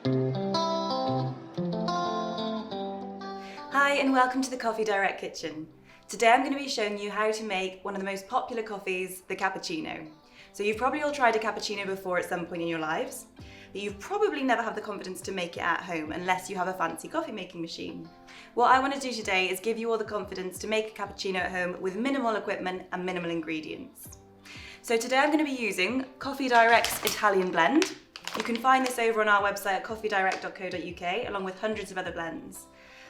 Hi and welcome to the Coffee Direct Kitchen. Today I'm going to be showing you how to make one of the most popular coffees, the cappuccino. So you've probably all tried a cappuccino before at some point in your lives, but you've probably never had the confidence to make it at home unless you have a fancy coffee making machine. What I want to do today is give you all the confidence to make a cappuccino at home with minimal equipment and minimal ingredients. So today I'm going to be using Coffee Direct's Italian blend. You can find this over on our website at coffeedirect.co.uk along with hundreds of other blends.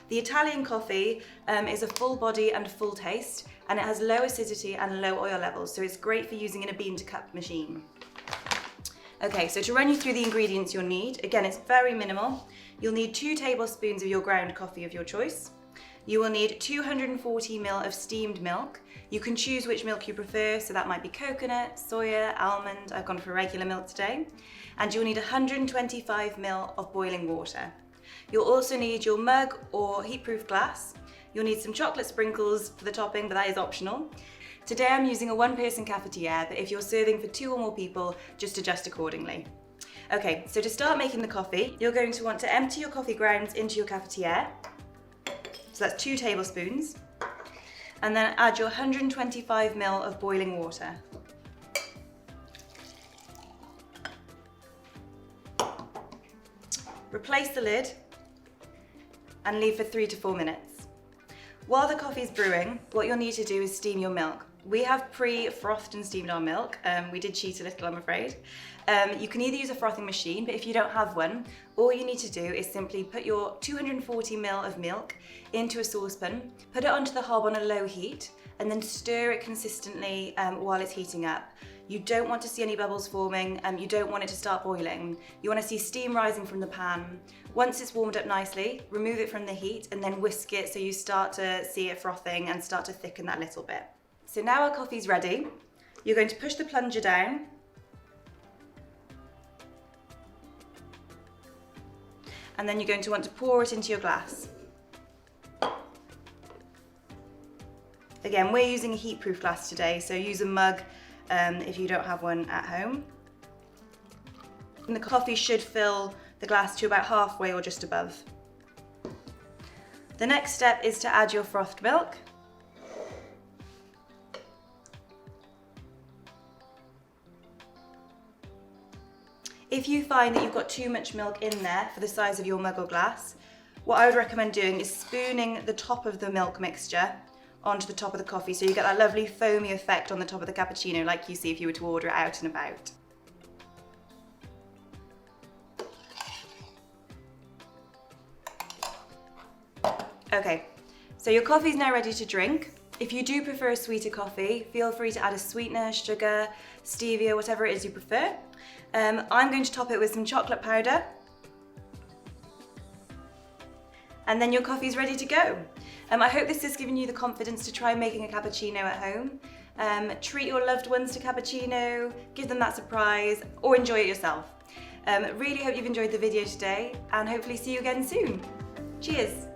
The Italian coffee is a full body and full taste, and it has low acidity and low oil levels, so it's great for using in a bean to cup machine. Okay, so to run you through the ingredients you'll need, again it's very minimal. You'll need 2 tablespoons of your ground coffee of your choice. You will need 240 ml of steamed milk. You can choose which milk you prefer, so that might be coconut, soya, almond. I've gone for regular milk today. And you'll need 125 ml of boiling water. You'll also need your mug or heat-proof glass. You'll need some chocolate sprinkles for the topping, but that is optional. Today I'm using a one-person cafetiere, but if you're serving for 2 or more people, just adjust accordingly. Okay, so to start making the coffee, you're going to want to empty your coffee grounds into your cafetiere. So that's 2 tablespoons. And then add your 125 ml of boiling water. Replace the lid and leave for 3 to 4 minutes. While the coffee is brewing, what you'll need to do is steam your milk. We have pre-frothed and steamed our milk. We did cheat a little, I'm afraid. You can either use a frothing machine, but if you don't have one, all you need to do is simply put your 240 ml of milk into a saucepan, put it onto the hob on a low heat, and then stir it consistently while it's heating up. You don't want to see any bubbles forming, you don't want it to start boiling. You want to see steam rising from the pan. Once it's warmed up nicely, remove it from the heat and then whisk it so you start to see it frothing and start to thicken that little bit. So now our coffee's ready. You're going to push the plunger down. And then you're going to want to pour it into your glass. Again, we're using a heat-proof glass today, so use a mug if you don't have one at home. And the coffee should fill the glass to about halfway or just above. The next step is to add your frothed milk. If you find that you've got too much milk in there for the size of your mug or glass, what I would recommend doing is spooning the top of the milk mixture onto the top of the coffee so you get that lovely foamy effect on the top of the cappuccino like you see if you were to order it out and about. Okay, so your coffee's now ready to drink. If you do prefer a sweeter coffee, feel free to add a sweetener, sugar, stevia, whatever it is you prefer. I'm going to top it with some chocolate powder. And then your coffee's ready to go. I hope this has given you the confidence to try making a cappuccino at home. Treat your loved ones to cappuccino, give them that surprise, or enjoy it yourself. Really hope you've enjoyed the video today, and hopefully see you again soon. Cheers!